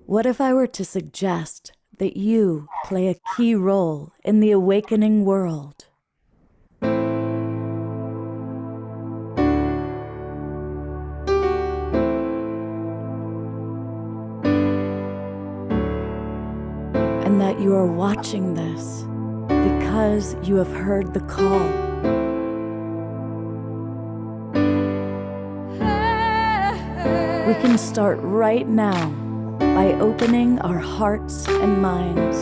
What if I were to suggest that you play a key role in the awakening world? And that you are watching this because you have heard the call. We can start right now by opening our hearts and minds.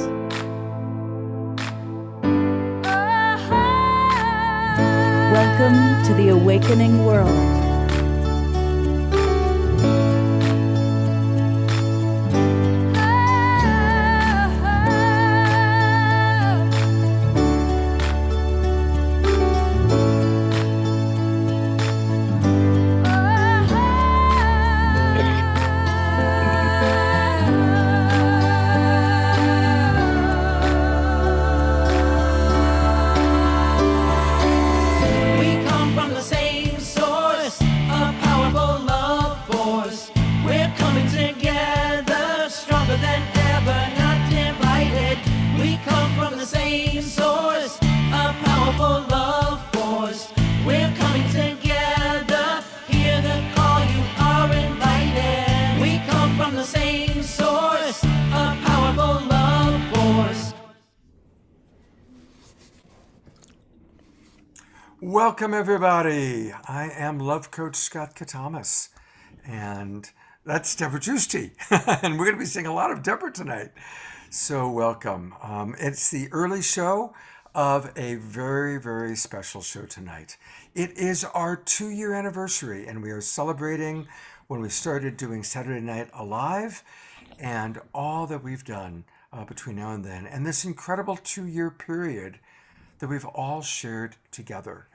Welcome to the awakening world. Welcome, everybody. I am Love Coach Scott Catamas, and that's Deborah Giusti. And we're going to be seeing a lot of Deborah tonight. So welcome. It's the early show of a very, very special show tonight. It is our 2-year anniversary, and we are celebrating when we started doing Saturday Night Alive and all that we've done between now and then, and this incredible 2-year period that we've all shared together.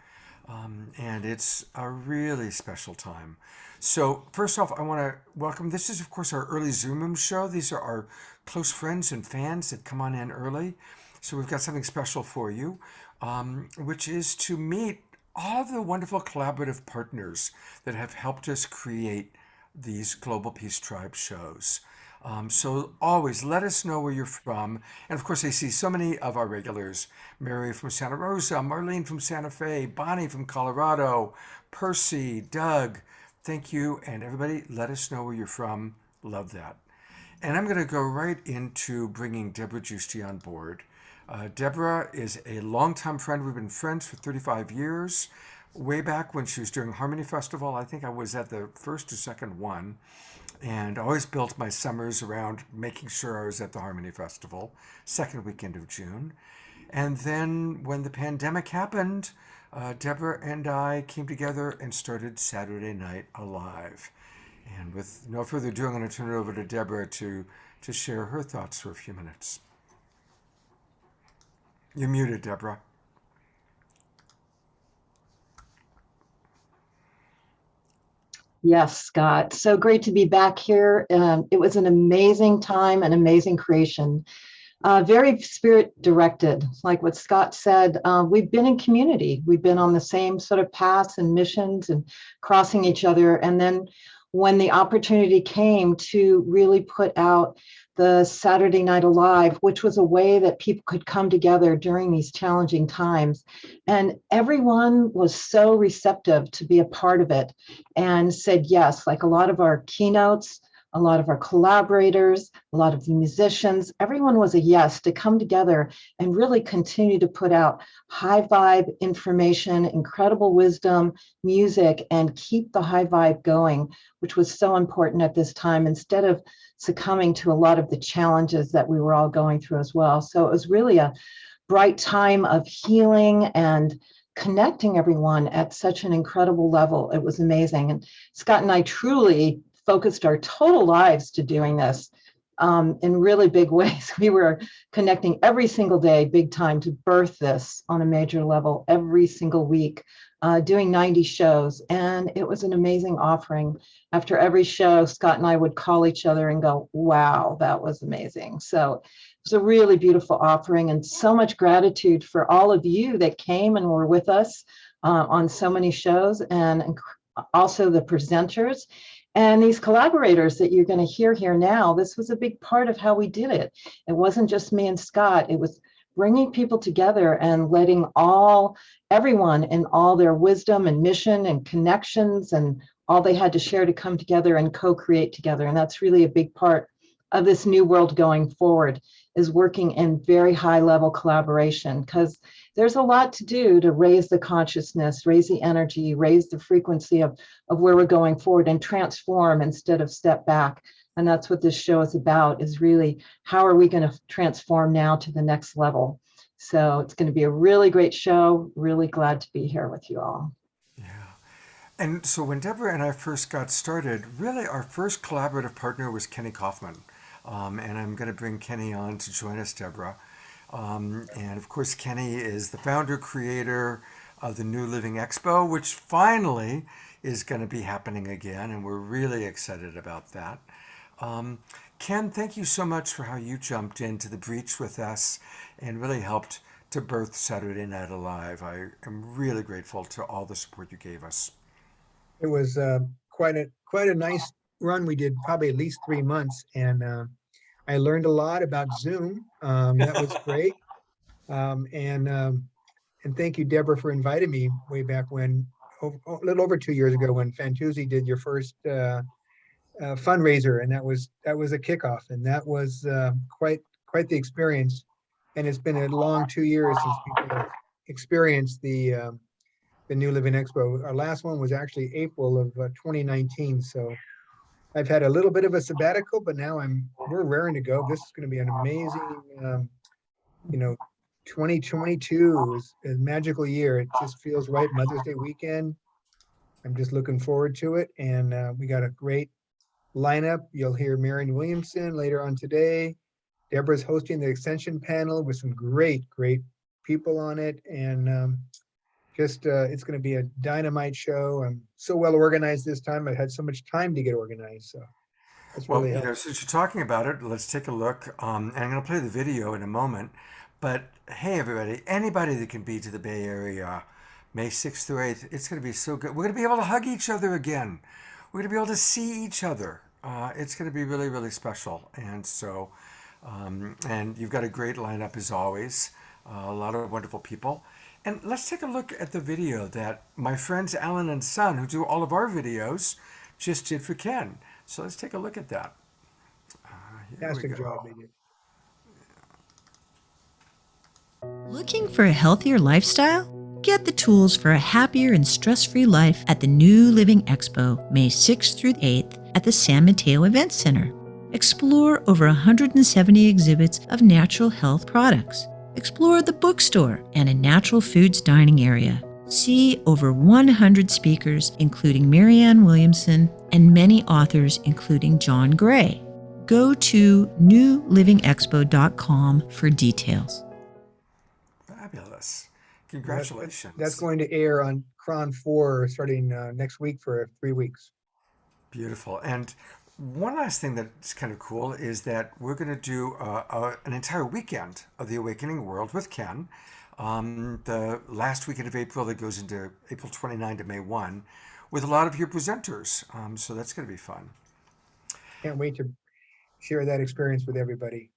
And it's a really special time. So first off, I want to welcome, this is of course our early Zoom Room show. These are our close friends and fans that come on in early. So we've got something special for you, which is to meet all the wonderful collaborative partners that have helped us create these Global Peace Tribe shows. So always let us know where you're from. And of course, I see so many of our regulars: Mary from Santa Rosa, Marlene from Santa Fe, Bonnie from Colorado, Percy, Doug. Thank you. And everybody, let us know where you're from. Love that. And I'm going to go right into bringing Deborah Giusti on board. Deborah is a longtime friend. We've been friends for 35 years. Way back when she was doing Harmony Festival, I think I was at the first or second one. And I always built my summers around making sure I was at the Harmony Festival, second weekend of June. And then when the pandemic happened, Deborah and I came together and started Saturday Night Alive. And with no further ado, I'm going to turn it over to Deborah to share her thoughts for a few minutes. You're muted, Deborah. Yes, Scott. So great to be back here. It was an amazing time, an amazing creation. Very spirit directed, like what Scott said. We've been in community. We've been on the same sort of paths and missions and crossing each other. And then when the opportunity came to really put out the Saturday Night Alive, which was a way that people could come together during these challenging times. And everyone was so receptive to be a part of it and said yes, like a lot of our keynotes, a lot of our collaborators, a lot of the musicians, everyone was a yes to come together and really continue to put out high vibe information, incredible wisdom, music, and keep the high vibe going, which was so important at this time, instead of succumbing to a lot of the challenges that we were all going through as well. So it was really a bright time of healing and connecting everyone at such an incredible level. It was amazing. And Scott and I truly focused our total lives to doing this in really big ways. We were connecting every single day, big time, to birth this on a major level every single week, doing 90 shows. And it was an amazing offering. After every show, Scott and I would call each other and go, wow, that was amazing. So it was a really beautiful offering, and so much gratitude for all of you that came and were with us on so many shows, and also the presenters. And these collaborators that you're going to hear here now, this was a big part of how we did it. It wasn't just me and Scott. It was bringing people together and letting everyone in all their wisdom and mission and connections and all they had to share to come together and co-create together. And that's really a big part of this new world going forward, is working in very high level collaboration, because there's a lot to do to raise the consciousness, raise the energy, raise the frequency of where we're going forward, and transform instead of step back. And that's what this show is about, is really how are we going to transform now to the next level. So it's going to be a really great show. Really glad to be here with you all. Yeah. And so when Deborah and I first got started, really our first collaborative partner was Kenny Kaufman. And I'm going to bring Kenny on to join us, Deborah. And of course, Kenny is the founder, creator of the New Living Expo, which finally is going to be happening again. And we're really excited about that. Ken, thank you so much for how you jumped into the breach with us and really helped to birth Saturday Night Alive. I am really grateful to all the support you gave us. It was quite a nice run. We did probably at least 3 months, and I learned a lot about Zoom. That was great. And thank you, Deborah, for inviting me way back when, a little over 2 years ago, when Fantuzzi did your first fundraiser, and that was a kickoff, and that was quite the experience. And it's been a long 2 years since people have experienced the New Living Expo. Our last one was actually April of 2019. So I've had a little bit of a sabbatical, but now we're raring to go. This is going to be an amazing, 2022 is a magical year. It just feels right. Mother's Day weekend. I'm just looking forward to it. And we got a great lineup. You'll hear Marion Williamson later on today. Deborah's hosting the extension panel with some great people on it. And it's going to be a dynamite show. I'm so well organized this time. I've had so much time to get organized. So that's really helped. Since you're talking about it, let's take a look. And I'm going to play the video in a moment. But hey, everybody, anybody that can be to the Bay Area, May 6th through 8th, it's going to be so good. We're going to be able to hug each other again. We're going to be able to see each other. It's going to be really, really special. And so, and you've got a great lineup as always, a lot of wonderful people. And let's take a look at the video that my friends Alan and Son, who do all of our videos, just did for Ken. So let's take a look at that. Fantastic job, they did. Looking for a healthier lifestyle? Get the tools for a happier and stress-free life at the New Living Expo, May 6th through 8th at the San Mateo Event Center. Explore over 170 exhibits of natural health products. Explore the bookstore and a natural foods dining area. See over 100 speakers, including Marianne Williamson, and many authors, including John Gray. Go to newlivingexpo.com for details. Fabulous. Congratulations. That's going to air on Cron 4 starting next week for 3 weeks. Beautiful. And one last thing that's kind of cool is that we're going to do an entire weekend of the Awakening World with Ken. The last weekend of April that goes into April 29 to May 1 with a lot of your presenters. So that's going to be fun. Can't wait to share that experience with everybody.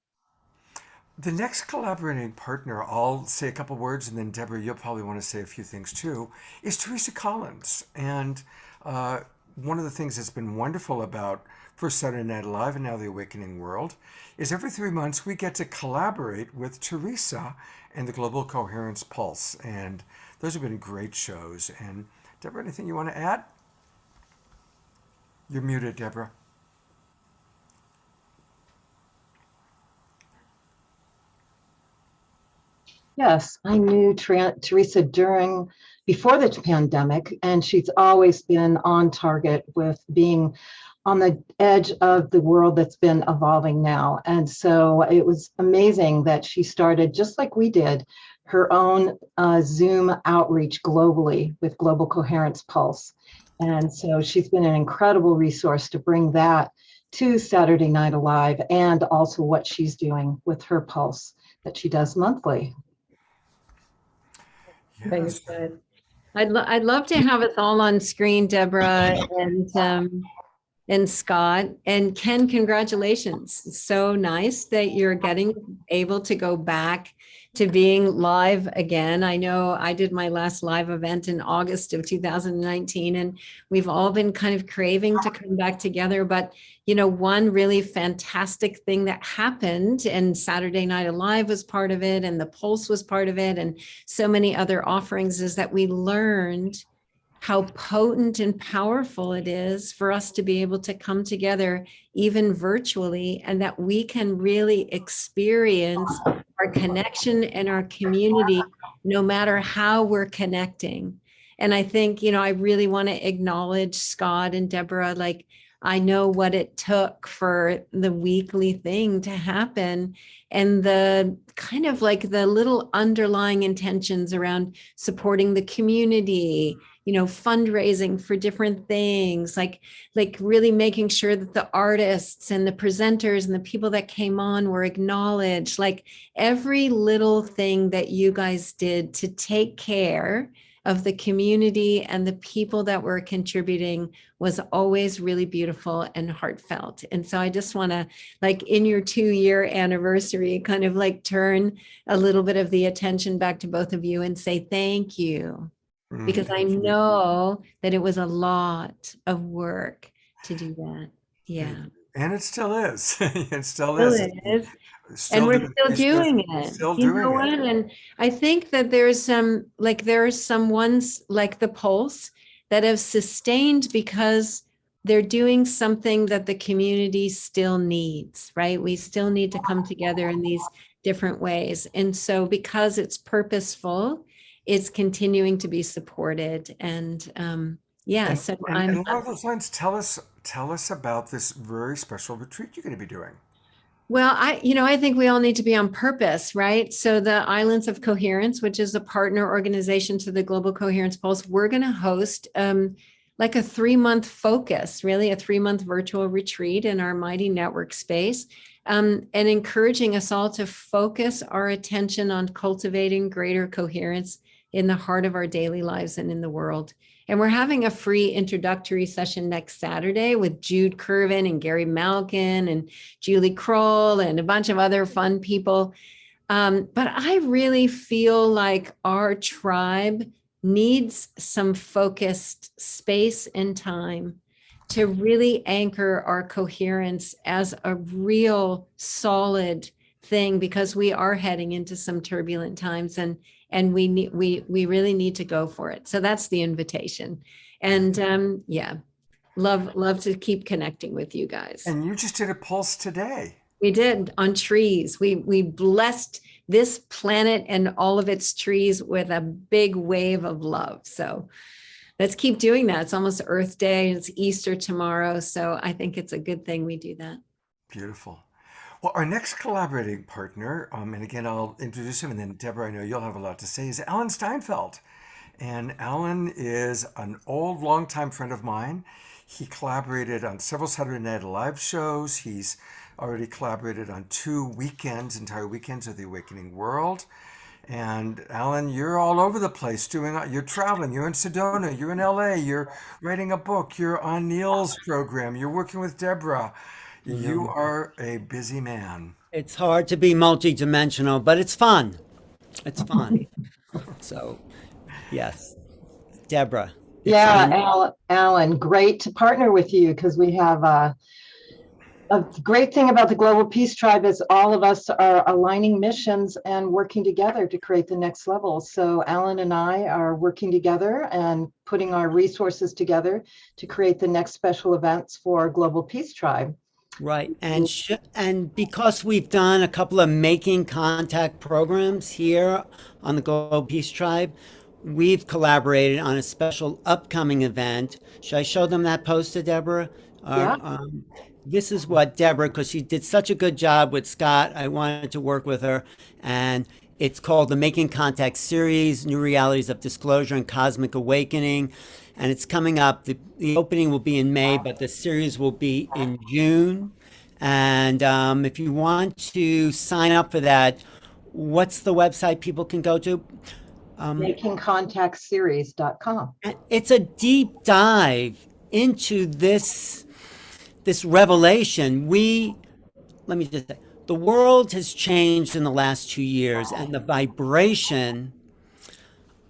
The next collaborating partner, I'll say a couple words, and then Deborah, you'll probably want to say a few things too, is Teresa Collins. And one of the things that's been wonderful about First Saturday Night Alive and now the Awakening World is every 3 months we get to collaborate with Teresa and the Global Coherence Pulse. And those have been great shows. And Deborah, anything you want to add? You're muted, Deborah. Yes, I knew Teresa before the pandemic, and she's always been on target with being on the edge of the world that's been evolving now. And so it was amazing that she started, just like we did, her own Zoom outreach globally with Global Coherence Pulse. And so she's been an incredible resource to bring that to Saturday Night Alive, and also what she's doing with her Pulse that she does monthly. Yes. I'd love to have us all on screen, Deborah, and and Scott and Ken, congratulations. It's so nice that you're getting able to go back to being live again. I know I did my last live event in August of 2019, and we've all been kind of craving to come back together. But, one really fantastic thing that happened, and Saturday Night Alive was part of it, and the Pulse was part of it, and so many other offerings, is that we learned how potent and powerful it is for us to be able to come together, even virtually, and that we can really experience our connection and our community, no matter how we're connecting. And I think, I really want to acknowledge Scott and Deborah. Like, I know what it took for the weekly thing to happen, and the kind of like the little underlying intentions around supporting the community, fundraising for different things, like really making sure that the artists and the presenters and the people that came on were acknowledged. Like, every little thing that you guys did to take care of the community and the people that were contributing was always really beautiful and heartfelt. And so I just want to, like, in your 2-year anniversary, kind of like turn a little bit of the attention back to both of you and say thank you, because I Thank you. know that it was a lot of work to do that. Yeah. And it still is. It still Still is. is. Still And we're doing- still it's doing we're it. Still You doing know it. what? And I think that there are some ones like the Pulse that have sustained because they're doing something that the community still needs, right? We still need to come together in these different ways. And so because it's purposeful, it's continuing to be supported. And so And along those lines, tell us about this very special retreat you're going to be doing. Well, I think we all need to be on purpose, right? So the Islands of Coherence, which is a partner organization to the Global Coherence Pulse, we're going to host like a 3-month focus, really a 3-month virtual retreat in our Mighty Network space, and encouraging us all to focus our attention on cultivating greater coherence in the heart of our daily lives and in the world. And we're having a free introductory session next Saturday with Jude Curvin and Gary Malkin and Julie Kroll and a bunch of other fun people. But I really feel like our tribe needs some focused space and time to really anchor our coherence as a real solid thing, because we are heading into some turbulent times, and we really need to go for it. So that's the invitation. And love to keep connecting with you guys. And you just did a pulse today. We did on trees. We blessed this planet and all of its trees with a big wave of love. So let's keep doing that. It's almost Earth Day. It's Easter tomorrow. So I think it's a good thing we do that. Beautiful. Well, our next collaborating partner, and again, I'll introduce him, and then Deborah, I know you'll have a lot to say, is Alan Steinfeld. And Alan is an old, longtime friend of mine. He collaborated on several Saturday Night Live shows. He's already collaborated on 2 entire weekends of The Awakening World. And Alan, you're all over the place you're traveling, you're in Sedona, you're in LA, you're writing a book, you're on Neil's program, you're working with Deborah. You are a busy man. It's hard to be multidimensional, but it's fun. It's fun. So, yes, Deborah. Yeah, Alan, great to partner with you, because we have a great thing about the Global Peace Tribe is all of us are aligning missions and working together to create the next level. So Alan and I are working together and putting our resources together to create the next special events for Global Peace Tribe. Right. And because we've done a couple of making contact programs here on the Global Peace Tribe, we've collaborated on a special upcoming event. Should I show them that poster, Deborah? Yeah. This is what Deborah, because she did such a good job with Scott, I wanted to work with her. And it's called the Making Contact Series, New Realities of Disclosure and Cosmic Awakening. And it's coming up. The opening will be in May, but the series will be in June. And if you want to sign up for that, what's the website people can go to? makingcontactseries.com. It's a deep dive into this this revelation, let me just say, the world has changed in the last 2 years, and the vibration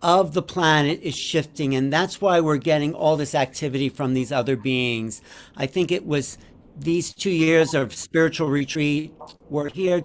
of the planet is shifting, and that's why we're getting all this activity from these other beings. I think it was these 2 years of spiritual retreat. We're here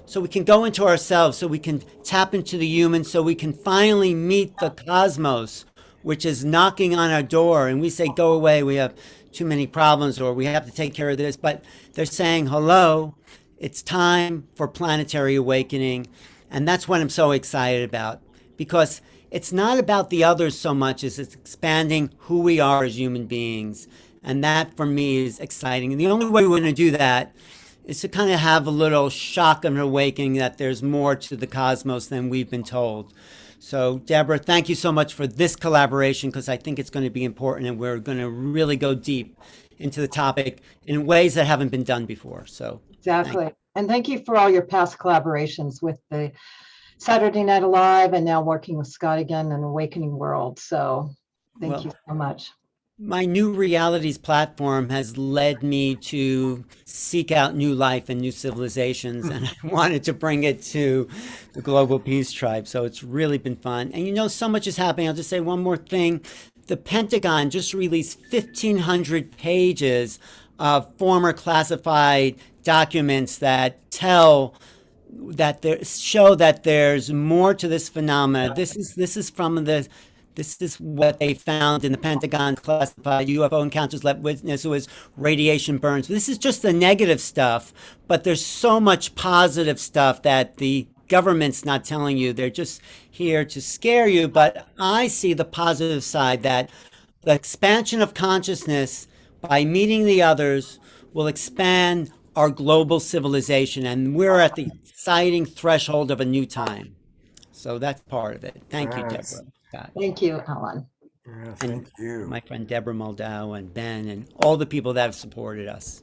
so we can go into ourselves, so we can tap into the human, so we can finally meet the cosmos, which is knocking on our door, and we say, go away, we have too many problems, or we have to take care of this. But they're saying, hello, it's time for planetary awakening. And that's what I'm so excited about, because it's not about the others so much as it's expanding who we are as human beings. And that for me is exciting. And the only way we're going to do that is to kind of have a little shock of an awakening that there's more to the cosmos than we've been told. So, Deborah, thank you so much for this collaboration, because I think it's going to be important, and we're going to really go deep into the topic in ways that haven't been done before. So, Exactly. And thank you for all your past collaborations with the Saturday Night Alive, and now working with Scott again in Awakening World. So thank you so much. My New Realities platform has led me to seek out new life and new civilizations, and I wanted to bring it to the Global Peace Tribe. So it's really been fun. And so much is happening. I'll just say one more thing. The Pentagon just released 1,500 pages of former classified documents that show that there's more to this phenomena. This is what they found in the Pentagon classified UFO encounters let witness was radiation burns. This is just the negative stuff, but there's so much positive stuff that the government's not telling you. They're just here to scare you. But I see the positive side, that the expansion of consciousness by meeting the others will expand our global civilization, and we're at the exciting threshold of a new time. So that's part of it. Thank you, Deborah. Scott. Thank you, Alan. Yeah, thank you. My friend Deborah Moldow and Ben and all the people that have supported us.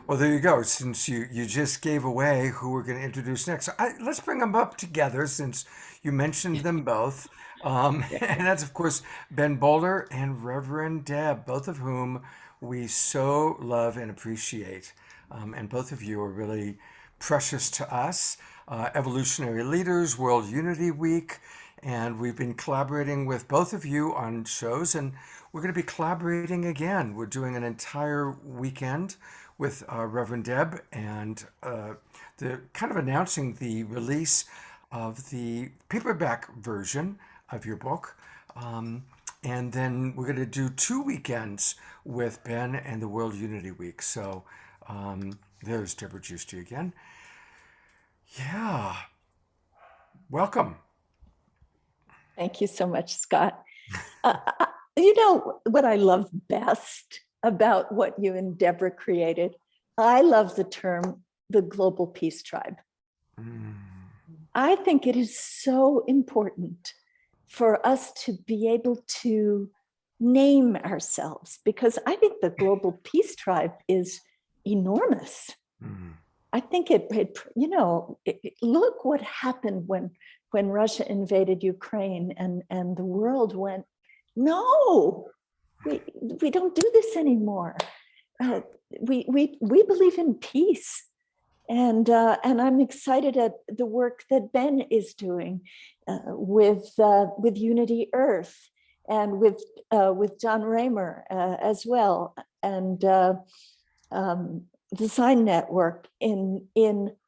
Well, there you go. Since you just gave away who we're going to introduce next, so let's bring them up together, since you mentioned them both. And that's, of course, Ben Boulder and Reverend Deb, both of whom we so love and appreciate. And both of you are really precious to us. Evolutionary Leaders, World Unity Week. And we've been collaborating with both of you on shows, and we're going to be collaborating again. We're doing an entire weekend with Reverend Deb, and the kind of announcing the release of the paperback version of your book. And then we're going to do 2 weekends with Ben and the World Unity Week. So there's Deborah Giusti again. Yeah. Welcome. Thank you so much, Scott. You know what I love best about what you and Deborah created? I love the term, the Global Peace Tribe. I think it is so important for us to be able to name ourselves, because I think the Global Peace Tribe is enormous. I think look what happened when Russia invaded Ukraine, and the world went, no, we don't do this anymore. We believe in peace, and I'm excited at the work that Ben is doing with Unity Earth, and with John Raymer as well, and Design Network in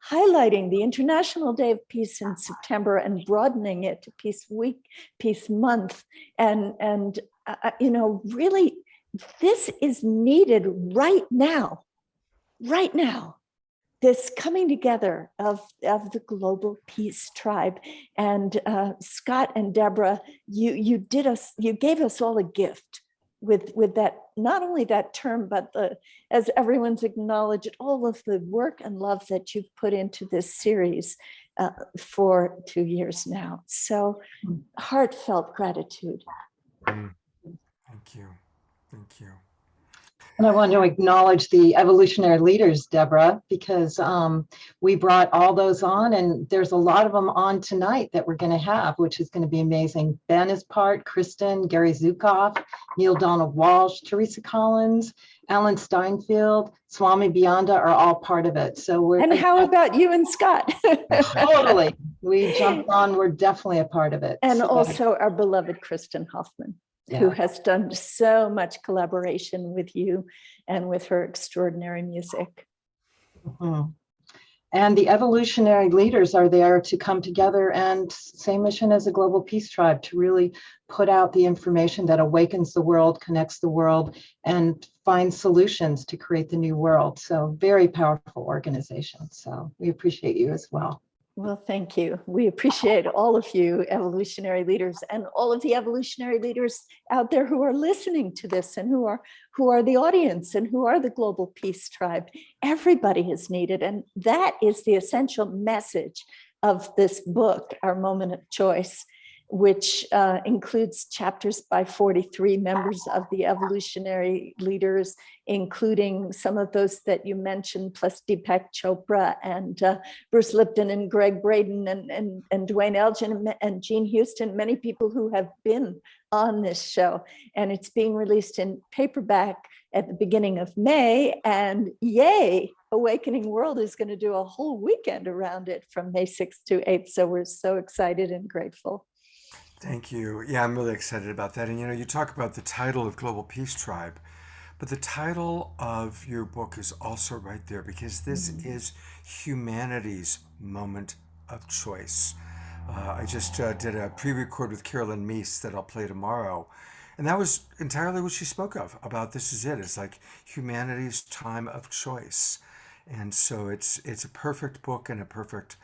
highlighting the International Day of Peace in September and broadening it to Peace Week, Peace Month, and really, this is needed right now. Right now, this coming together of the Global Peace Tribe. And Scott and Deborah, you gave us all a gift with that, not only that term, but as everyone's acknowledged, all of the work and love that you've put into this series for 2 years now. So heartfelt gratitude. Thank you. Thank you. And I want to acknowledge the evolutionary leaders, Deborah, because we brought all those on, and there's a lot of them on tonight that we're going to have, which is going to be amazing. Ben is part, Kristen, Gary Zukoff, Neil Donald Walsh, Teresa Collins, Alan Steinfeld, Swami Beyonda are all part of it. So we're And how about you and Scott? totally, we jumped on, we're definitely a part of it. And So, also our beloved Kristen Hoffman, who yeah. has done so much collaboration with you and with her extraordinary music. Mhm. And the evolutionary leaders are there to come together, and same mission as a global peace tribe, to really put out the information that awakens the world, connects the world, and finds solutions to create the new world. So very powerful organization. So we appreciate you as well. Well, thank you. We appreciate all of you evolutionary leaders and all of the evolutionary leaders out there who are listening to this and who are the audience and who are the global peace tribe. Everybody is needed. And that is the essential message of this book, Our Moment of Choice, which includes chapters by 43 members of the evolutionary leaders, including some of those that you mentioned, plus Deepak Chopra and Bruce Lipton and Greg Braden and Dwayne Elgin and Gene Houston, many people who have been on this show. And it's being released in paperback at the beginning of May. And yay, Awakening World is going to do a whole weekend around it from May 6th to 8th. So we're so excited and grateful. Thank you. Yeah, I'm really excited about that. And you talk about the title of Global Peace Tribe, but the title of your book is also right there, because this is humanity's moment of choice. I just did a pre-record with Carolyn Meese that I'll play tomorrow. And that was entirely what she spoke of, about this is it. It's like humanity's time of choice. And so it's a perfect book and a perfect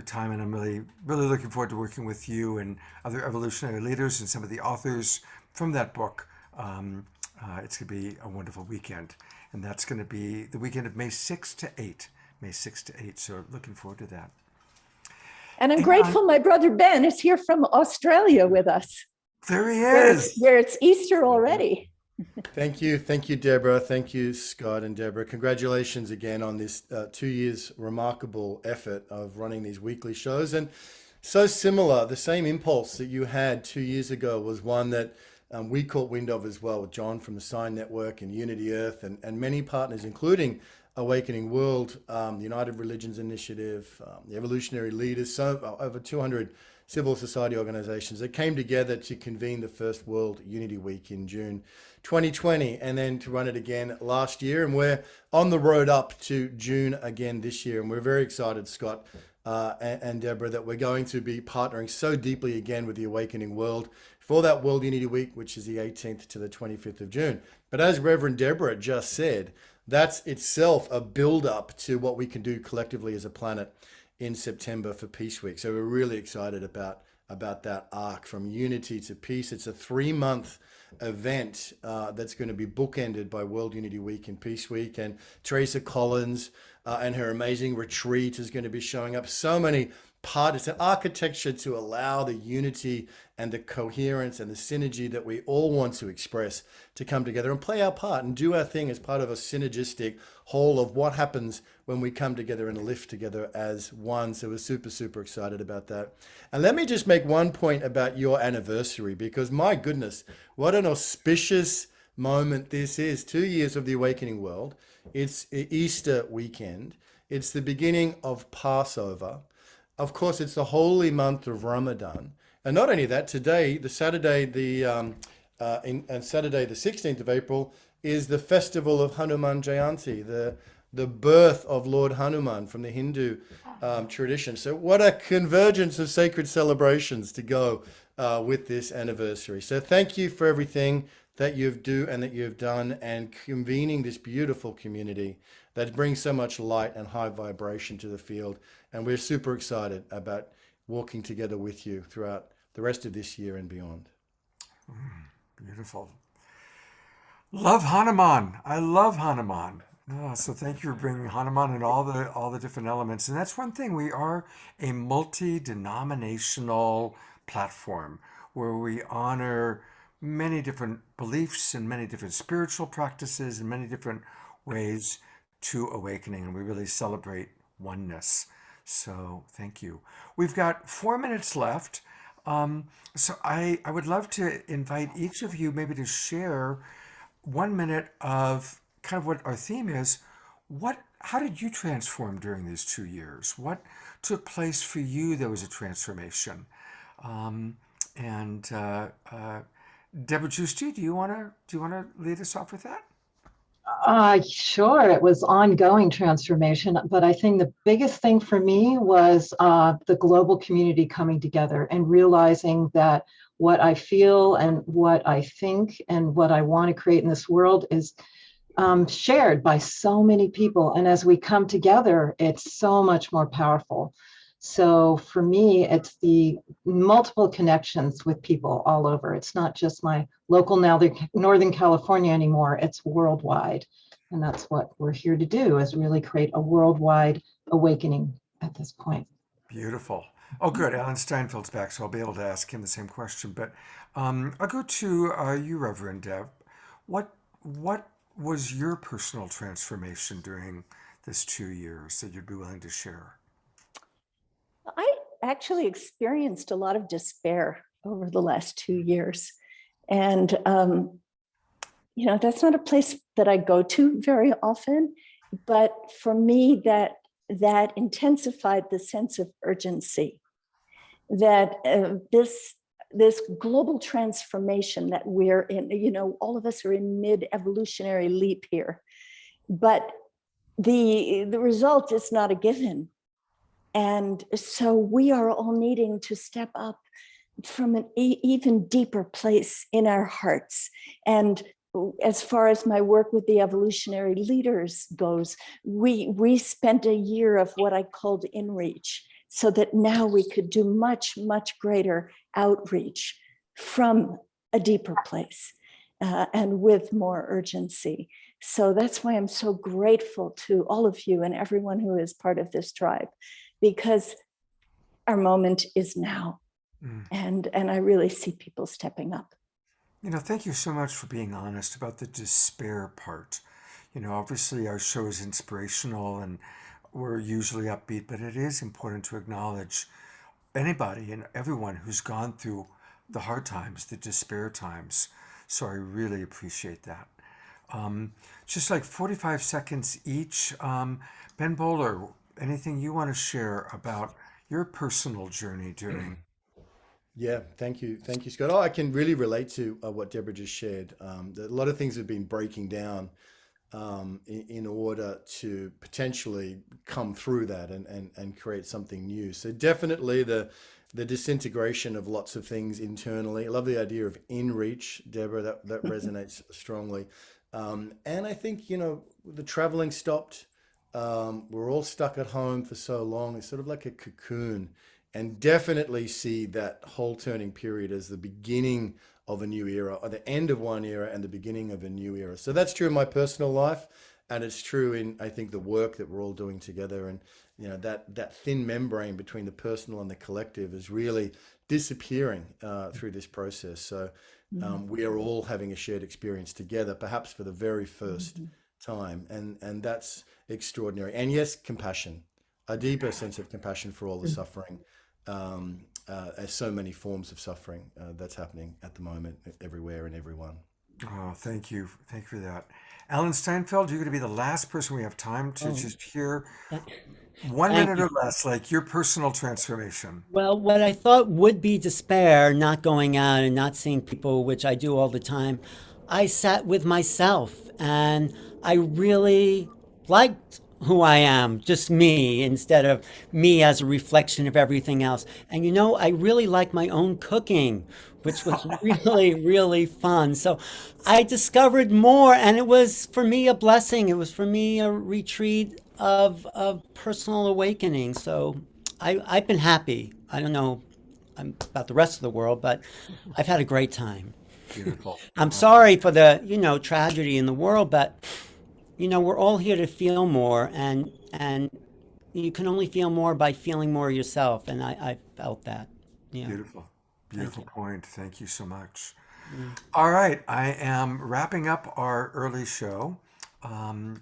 time, and I'm really looking forward to working with you and other evolutionary leaders and some of the authors from that book. It's going to be a wonderful weekend, and that's going to be the weekend of May 6th to 8th. May 6th to 8th, so looking forward to that. And I'm grateful my brother Ben is here from Australia with us. There he is. Where it's Easter already. Thank you, Deborah. Thank you, Scott and Deborah. Congratulations again on this 2 years remarkable effort of running these weekly shows. And so similar, the same impulse that you had 2 years ago was one that we caught wind of as well, with John from the Sign Network and Unity Earth and many partners, including Awakening World, the United Religions Initiative, the Evolutionary Leaders, over 200 civil society organizations that came together to convene the first World Unity Week in June 2020, and then to run it again last year. And we're on the road up to June again this year. And we're very excited, Scott and Deborah, that we're going to be partnering so deeply again with the Awakening World for that World Unity Week, which is the 18th to the 25th of June. But as Reverend Deborah just said, that's itself a build-up to what we can do collectively as a planet in September for Peace Week. So we're really excited about that arc from unity to peace. It's a 3-month event that's going to be bookended by World Unity Week and Peace Week. And Teresa Collins and her amazing retreat is going to be showing up. So many parts. It's an architecture to allow the unity and the coherence and the synergy that we all want to express to come together and play our part and do our thing as part of a synergistic whole of what happens when we come together and live together as one. So we're super excited about that. And let me just make one point about your anniversary, because my goodness, what an auspicious moment this is. 2 years of the Awakening World. It's Easter weekend. It's the beginning of Passover. Of course, it's the holy month of Ramadan. And not only that, today, Saturday the 16th of April, is the festival of Hanuman Jayanti, the birth of Lord Hanuman from the Hindu tradition. So what a convergence of sacred celebrations to go with this anniversary. So thank you for everything that you do and that you've done, and convening this beautiful community that brings so much light and high vibration to the field. And we're super excited about walking together with you throughout the rest of this year and beyond. Beautiful. Love Hanuman. I love Hanuman. Oh, so thank you for bringing Hanuman and all the different elements. And that's one thing. We are a multi-denominational platform where we honor many different beliefs and many different spiritual practices and many different ways to awakening. And we really celebrate oneness. So thank you. We've got 4 minutes left. So I would love to invite each of you maybe to share 1 minute of kind of what our theme is. How did you transform during these 2 years? What took place for you? There was a transformation. And Deborah Giusti, do you want to lead us off with that? Sure, it was ongoing transformation, but I think the biggest thing for me was the global community coming together and realizing that what I feel and what I think and what I want to create in this world is shared by so many people. And as we come together, it's so much more powerful. So for me, it's the multiple connections with people all over. It's not just my local Northern California anymore, it's worldwide. And that's what we're here to do, is really create a worldwide awakening at this point. Beautiful. Oh, good. Alan Steinfeld's back, so I'll be able to ask him the same question. But I'll go to you, Reverend Deb. What was your personal transformation during this 2 years that you'd be willing to share? I actually experienced a lot of despair over the last 2 years. And, that's not a place that I go to very often, but for me, that intensified the sense of urgency, that this global transformation that we're in, all of us are in mid-evolutionary leap here, but the result is not a given. And so we are all needing to step up from an even deeper place in our hearts. And as far as my work with the evolutionary leaders goes, we spent a year of what I called inreach, so that now we could do much, much greater outreach from a deeper place and with more urgency. So that's why I'm so grateful to all of you and everyone who is part of this tribe, because our moment is now. And I really see people stepping up. Thank you so much for being honest about the despair part. Obviously our show is inspirational and we're usually upbeat, but it is important to acknowledge anybody and everyone who's gone through the hard times, the despair times. So I really appreciate that. Just like 45 seconds each. Ben Bowler, anything you want to share about your personal journey during? Yeah, thank you, Scott. Oh, I can really relate to what Deborah just shared. A lot of things have been breaking down in order to potentially come through that and create something new. So definitely the disintegration of lots of things internally. I love the idea of in reach, Deborah. That resonates strongly. And I think the traveling stopped. We're all stuck at home for so long. It's sort of like a cocoon. And definitely see that whole turning period as the beginning of a new era, or the end of one era and the beginning of a new era. So that's true in my personal life, and it's true in, I think, the work that we're all doing together. And that thin membrane between the personal and the collective is really disappearing through this process. So we are all having a shared experience together, perhaps for the very first time, and that's extraordinary. And yes, compassion, a deeper sense of compassion for all the suffering. As so many forms of suffering that's happening at the moment everywhere and everyone. Oh, thank you for that. Alan Steinfeld, you're going to be the last person we have time to just hear 1 minute or less, like your personal transformation. Well, what I thought would be despair, not going out and not seeing people, which I do all the time, I sat with myself and I really liked who I am, just me, instead of me as a reflection of everything else. And I really like my own cooking, which was really, really fun. So I discovered more, and it was for me a blessing. It was for me a retreat of personal awakening. So I've been happy. I don't know about the rest of the world, but I've had a great time. Beautiful. I'm sorry for the, tragedy in the world, but we're all here to feel more, and you can only feel more by feeling more yourself, and I felt that. Yeah. Beautiful point. Thank you so much. All right, I am wrapping up our early show.